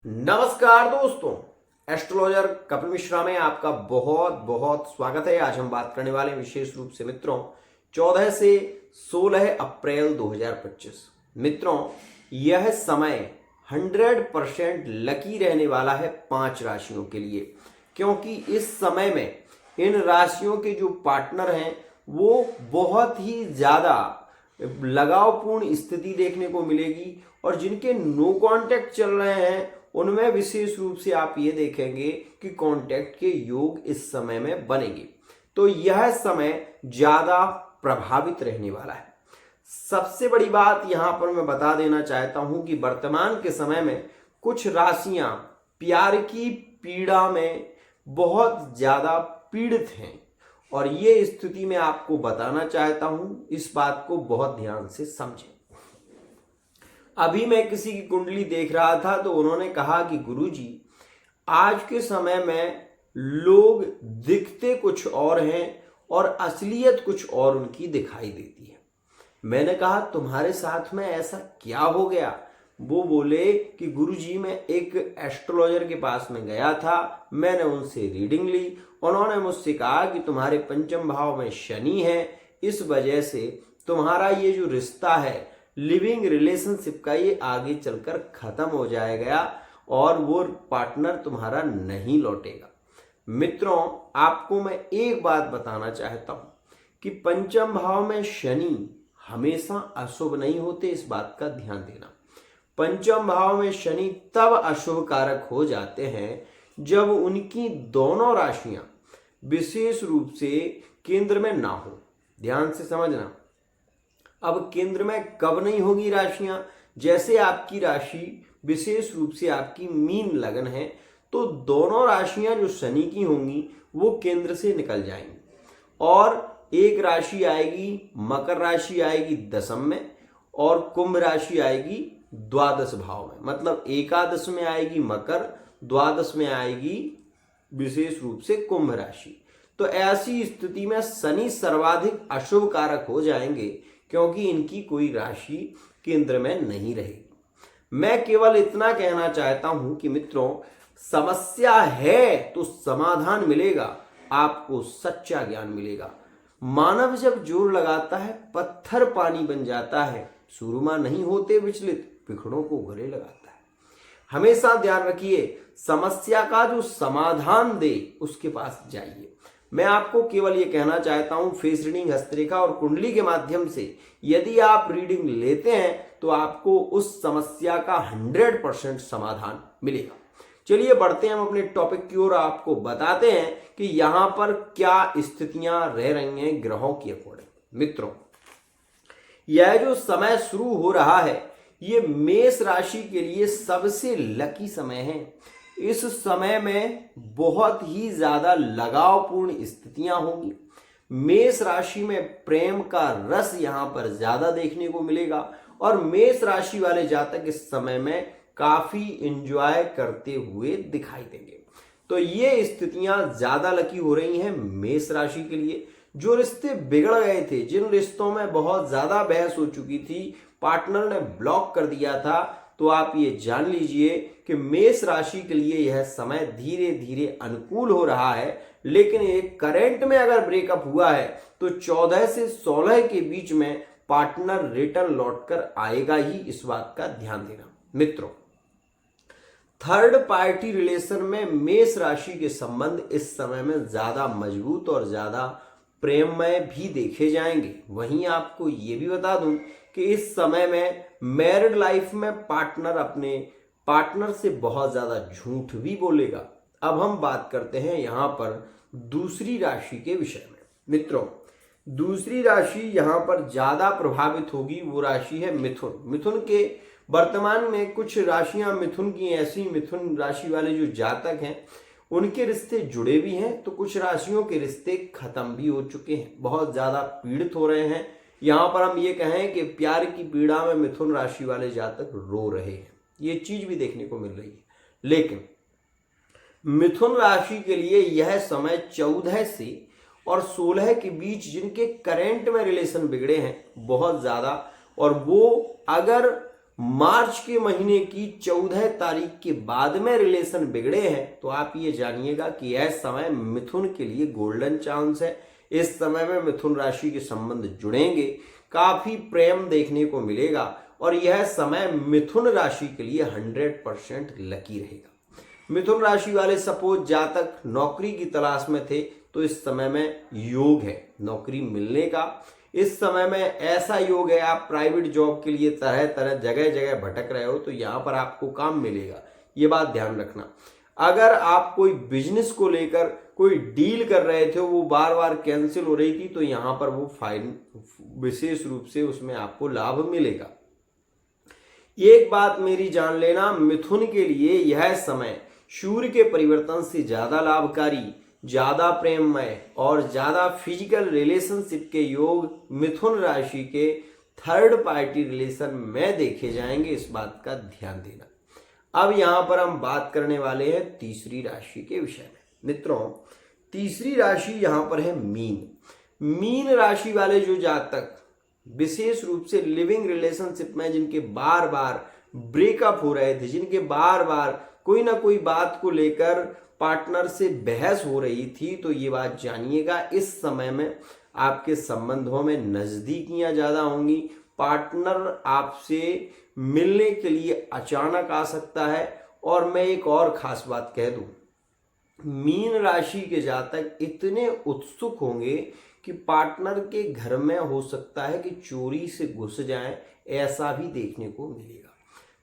नमस्कार दोस्तों, एस्ट्रोलॉजर कपिल मिश्रा में आपका बहुत बहुत स्वागत है। आज हम बात करने वाले विशेष रूप से मित्रों 14 से 16 अप्रैल 2025। मित्रों यह समय 100% लकी रहने वाला है 5 राशियों के लिए, क्योंकि इस समय में इन राशियों के जो पार्टनर हैं वो बहुत ही ज़्यादा लगावपूर्ण स्थिति देखने को मिलेगी और जिनके नो कांटेक्ट चल रहे हैं उनमें विशेष रूप से आप ये देखेंगे कि कांटेक्ट के योग इस समय में बनेंगे। तो यह समय ज्यादा प्रभावित रहने वाला है। सबसे बड़ी बात यहां पर मैं बता देना चाहता हूं कि वर्तमान के समय में कुछ राशियां प्यार की पीड़ा में बहुत ज्यादा पीड़ित हैं और ये स्थिति में आपको बताना चाहता हूं, इस बात को बहुत ध्यान से समझें। अभी मैं किसी की कुंडली देख रहा था तो उन्होंने कहा कि गुरुजी आज के समय में लोग दिखते कुछ और हैं और असलियत कुछ और उनकी दिखाई देती है। मैंने कहा तुम्हारे साथ में ऐसा क्या हो गया? वो बोले कि गुरुजी मैं एक एस्ट्रोलॉजर के पास में गया था, मैंने उनसे रीडिंग ली। उन्होंने मुझसे कहा कि तुम्हारे पंचम भाव में शनि है, इस वजह से तुम्हारा ये जो रिश्ता है लिविंग रिलेशनशिप का ये आगे चलकर खत्म हो जाएगा और वो पार्टनर तुम्हारा नहीं लौटेगा। मित्रों आपको मैं एक बात बताना चाहता हूं कि पंचम भाव में शनि हमेशा अशुभ नहीं होते, इस बात का ध्यान देना। पंचम भाव में शनि तब अशुभ कारक हो जाते हैं जब उनकी दोनों राशियां विशेष रूप से केंद्र में ना हो। ध्यान से समझना। अब केंद्र में कब नहीं होगी राशियां? जैसे आपकी राशि विशेष रूप से आपकी मीन लगन है तो दोनों राशियां जो शनि की होंगी वो केंद्र से निकल जाएंगी और एक राशि आएगी, मकर राशि आएगी दशम में और कुंभ राशि आएगी द्वादश भाव में। मतलब एकादश में आएगी मकर, द्वादश में आएगी विशेष रूप से कुंभ राशि। तो ऐसी स्थिति में शनि सर्वाधिक अशुभ कारक हो जाएंगे क्योंकि इनकी कोई राशि केंद्र में नहीं रहेगी। मैं केवल इतना कहना चाहता हूं कि मित्रों समस्या है तो समाधान मिलेगा, आपको सच्चा ज्ञान मिलेगा। मानव जब जोर लगाता है पत्थर पानी बन जाता है, सुरमा नहीं होते विचलित, पिखड़ों को गले लगाता है। हमेशा ध्यान रखिए, समस्या का जो समाधान दे उसके पास जाइए। मैं आपको केवल ये कहना चाहता हूं फेस रीडिंग, हस्तरेखा और कुंडली के माध्यम से यदि आप रीडिंग लेते हैं तो आपको उस समस्या का 100% समाधान मिलेगा। चलिए बढ़ते हैं हम अपने टॉपिक की ओर। आपको बताते हैं कि यहां पर क्या स्थितियां रह रही हैं ग्रहों की अकॉर्डिंग। मित्रों यह जो समय शुरू हो रहा है ये मेष राशि के लिए सबसे लकी समय है। इस समय में बहुत ही ज्यादा लगावपूर्ण स्थितियां होंगी। मेष राशि में प्रेम का रस यहां पर ज्यादा देखने को मिलेगा और मेष राशि वाले जातक इस समय में काफी एंजॉय करते हुए दिखाई देंगे। तो ये स्थितियां ज्यादा लकी हो रही हैं मेष राशि के लिए। जो रिश्ते बिगड़ गए थे, जिन रिश्तों में बहुत ज्यादा बहस हो चुकी थी, पार्टनर ने ब्लॉक कर दिया था, तो आप ये जान लीजिए कि मेष राशि के लिए यह समय धीरे धीरे अनुकूल हो रहा है। लेकिन एक करंट में अगर ब्रेकअप हुआ है तो 14 से 16 के बीच में पार्टनर रिटर्न लौटकर आएगा ही, इस बात का ध्यान देना। मित्रों थर्ड पार्टी रिलेशन में मेष राशि के संबंध इस समय में ज्यादा मजबूत और ज्यादा प्रेममय भी देखे जाएंगे। वहीं आपको ये भी बता दूं कि इस समय में मैरिड लाइफ में पार्टनर अपने पार्टनर से बहुत ज्यादा झूठ भी बोलेगा। अब हम बात करते हैं यहां पर दूसरी राशि के विषय में। मित्रों दूसरी राशि यहां पर ज्यादा प्रभावित होगी, वो राशि है मिथुन। मिथुन के वर्तमान में कुछ राशियां मिथुन की ऐसी, मिथुन राशि वाले जो जातक हैं उनके रिश्ते जुड़े भी हैं तो कुछ राशियों के रिश्ते खत्म भी हो चुके हैं, बहुत ज्यादा पीड़ित हो रहे हैं। यहां पर हम ये कहें कि प्यार की पीड़ा में मिथुन राशि वाले जातक रो रहे हैं, ये चीज भी देखने को मिल रही है। लेकिन मिथुन राशि के लिए यह समय 14 से और 16 के बीच जिनके करंट में रिलेशन बिगड़े हैं बहुत ज्यादा, और वो अगर मार्च के महीने की 14 तारीख के बाद में रिलेशन बिगड़े हैं तो आप ये जानिएगा कि यह समय मिथुन के लिए गोल्डन चांस है। इस समय में मिथुन राशि के संबंध जुड़ेंगे, काफी प्रेम देखने को मिलेगा और यह समय मिथुन राशि के लिए 100% लकी रहेगा। मिथुन राशि वाले सपोज जातक नौकरी की तलाश में थे तो इस समय में योग है नौकरी मिलने का। इस समय में ऐसा योग है, आप प्राइवेट जॉब के लिए तरह तरह जगह जगह भटक रहे हो तो यहाँ पर आपको काम मिलेगा, ये बात ध्यान रखना। अगर आप कोई बिजनेस को लेकर कोई डील कर रहे थे वो बार बार कैंसिल हो रही थी तो यहाँ पर वो फाइन विशेष रूप से उसमें आपको लाभ मिलेगा। एक बात मेरी जान लेना, मिथुन के लिए यह समय सूर्य के परिवर्तन से ज्यादा लाभकारी, ज्यादा प्रेममय और ज्यादा फिजिकल रिलेशनशिप के योग मिथुन राशि के थर्ड पार्टी रिलेशन में देखे जाएंगे, इस बात का ध्यान देना। अब यहां पर हम बात करने वाले हैं तीसरी राशि के विषय में। मित्रों, तीसरी राशि यहां पर है मीन। मीन राशि वाले जो जातक विशेष रूप से लिविंग रिलेशनशिप में जिनके बार बार ब्रेकअप हो रहे थे, जिनके बार बार कोई ना कोई बात को लेकर पार्टनर से बहस हो रही थी, तो ये बात जानिएगा इस समय में आपके संबंधों में नजदीकियां ज्यादा होंगी। पार्टनर आपसे मिलने के लिए अचानक आ सकता है। और मैं एक और खास बात कह दूं, मीन राशि के जातक इतने उत्सुक होंगे कि पार्टनर के घर में हो सकता है कि चोरी से घुस जाएं, ऐसा भी देखने को मिलेगा।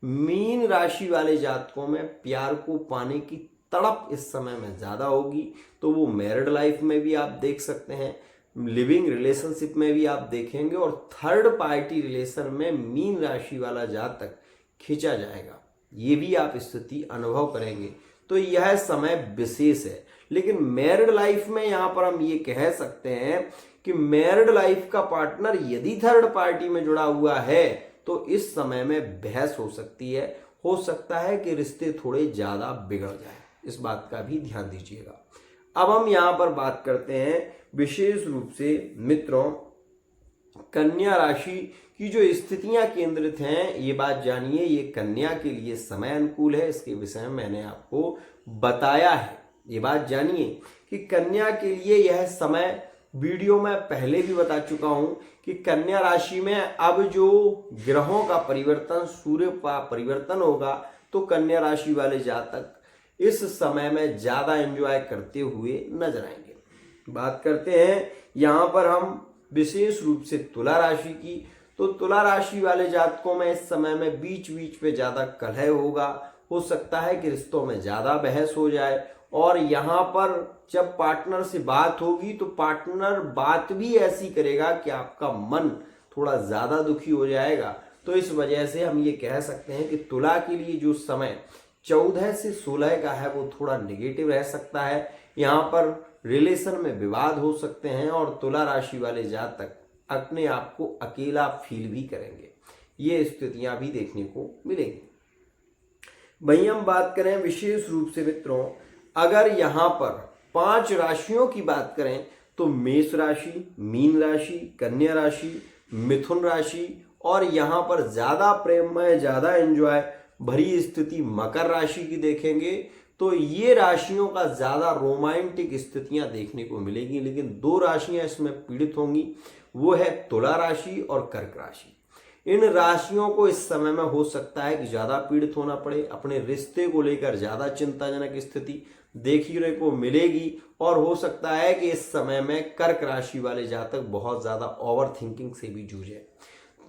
मीन राशि वाले जातकों में प्यार को पाने की तड़प इस समय में ज्यादा होगी, तो वो मैरिड लाइफ में भी आप देख सकते हैं, लिविंग रिलेशनशिप में भी आप देखेंगे और थर्ड पार्टी रिलेशन में मीन राशि वाला जातक खींचा जाएगा, ये भी आप स्थिति अनुभव करेंगे। तो यह समय विशेष है। लेकिन मैरिड लाइफ में यहां पर हम ये कह सकते हैं कि मैरिड लाइफ का पार्टनर यदि थर्ड पार्टी में जुड़ा हुआ है तो इस समय में बहस हो सकती है, हो सकता है कि रिश्ते थोड़े ज्यादा बिगड़ जाए, इस बात का भी ध्यान दीजिएगा। अब हम यहां पर बात करते हैं विशेष रूप से मित्रों कन्या राशि की जो स्थितियां केंद्रित हैं, ये बात जानिए, ये कन्या के लिए समय अनुकूल है, इसके विषय में मैंने आपको बताया है। ये बात जानिए कि कन्या के लिए यह समय वीडियो में पहले भी बता चुका हूं कि कन्या राशि में अब जो ग्रहों का परिवर्तन, सूर्य का परिवर्तन होगा तो कन्या राशि वाले जातक इस समय में ज्यादा एंजॉय करते हुए नजर आएंगे। बात करते हैं यहां पर हम विशेष रूप से तुला राशि की, तो तुला राशि वाले जातकों में इस समय में बीच बीच पे ज्यादा कलह होगा, हो सकता है कि रिश्तों में ज्यादा बहस हो जाए और यहाँ पर जब पार्टनर से बात होगी तो पार्टनर बात भी ऐसी करेगा कि आपका मन थोड़ा ज्यादा दुखी हो जाएगा। तो इस वजह से हम ये कह सकते हैं कि तुला के लिए जो समय 14 से 16 का है वो थोड़ा नेगेटिव रह सकता है। यहाँ पर रिलेशन में विवाद हो सकते हैं और तुला राशि वाले जातक अपने आप को अकेला फील भी करेंगे, ये स्थितियां भी देखने को मिलेंगी। वहीं हम बात करें विशेष रूप से मित्रों, अगर यहाँ पर 5 राशियों की बात करें तो मेष राशि, मीन राशि, कन्या राशि, मिथुन राशि और यहाँ पर ज्यादा प्रेममय, ज्यादा एंजॉय भरी स्थिति मकर राशि की देखेंगे तो ये राशियों का ज्यादा रोमांटिक स्थितियां देखने को मिलेगी। लेकिन 2 राशियां इसमें पीड़ित होंगी, वो है तुला राशि और कर्क राशि। इन राशियों को इस समय में हो सकता है कि ज्यादा पीड़ित होना पड़े, अपने रिश्ते को लेकर ज्यादा चिंताजनक स्थिति देखने को मिलेगी और हो सकता है कि इस समय में कर्क राशि वाले जातक बहुत ज्यादा ओवर थिंकिंग से भी जूझे,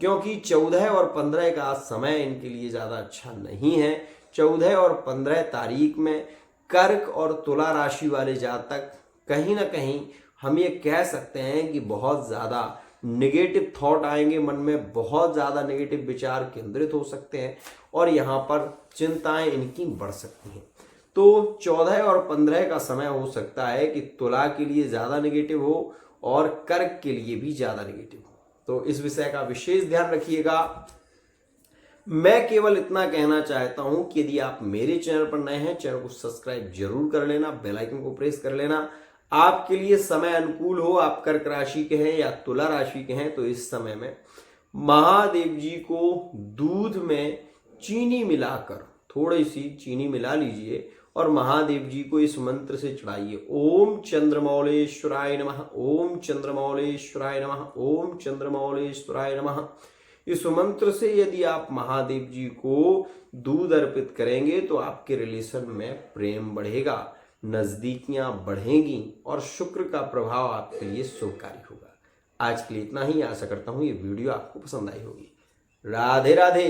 क्योंकि 14 और 15 का समय इनके लिए ज्यादा अच्छा नहीं है। 14 और 15 तारीख में कर्क और तुला राशि वाले जातक कहीं ना कहीं हम ये कह सकते हैं कि बहुत ज्यादा नेगेटिव थॉट आएंगे मन में, बहुत ज्यादा नेगेटिव विचार केंद्रित हो सकते हैं और यहाँ पर चिंताएं इनकी बढ़ सकती हैं। तो 14 और 15 का समय हो सकता है कि तुला के लिए ज्यादा नेगेटिव हो और कर्क के लिए भी ज्यादा नेगेटिव हो, तो इस विषय का विशेष ध्यान रखिएगा। मैं केवल इतना कहना चाहता हूं कि यदि आप मेरे चैनल पर नए हैं, चैनल को सब्सक्राइब जरूर कर लेना, बेल आइकन को प्रेस कर लेना। आपके लिए समय अनुकूल हो, आप कर्क राशि के हैं या तुला राशि के हैं, तो इस समय में महादेव जी को दूध में चीनी मिलाकर, थोड़ी सी चीनी मिला लीजिए और महादेव जी को इस मंत्र से चढ़ाइए। ओम चंद्रमौलेश्वराय नमः, ओम चंद्रमौलेश्वराय नमः, ओम चंद्रमौलेश्वराय नमः। इस मंत्र से यदि आप महादेव जी को दूध अर्पित करेंगे तो आपके रिलेशन में प्रेम बढ़ेगा, नजदीकियां बढ़ेंगी और शुक्र का प्रभाव आपके लिए शुभकारी होगा। आज के लिए इतना ही। आशा करता हूं ये वीडियो आपको पसंद आई होगी। राधे राधे।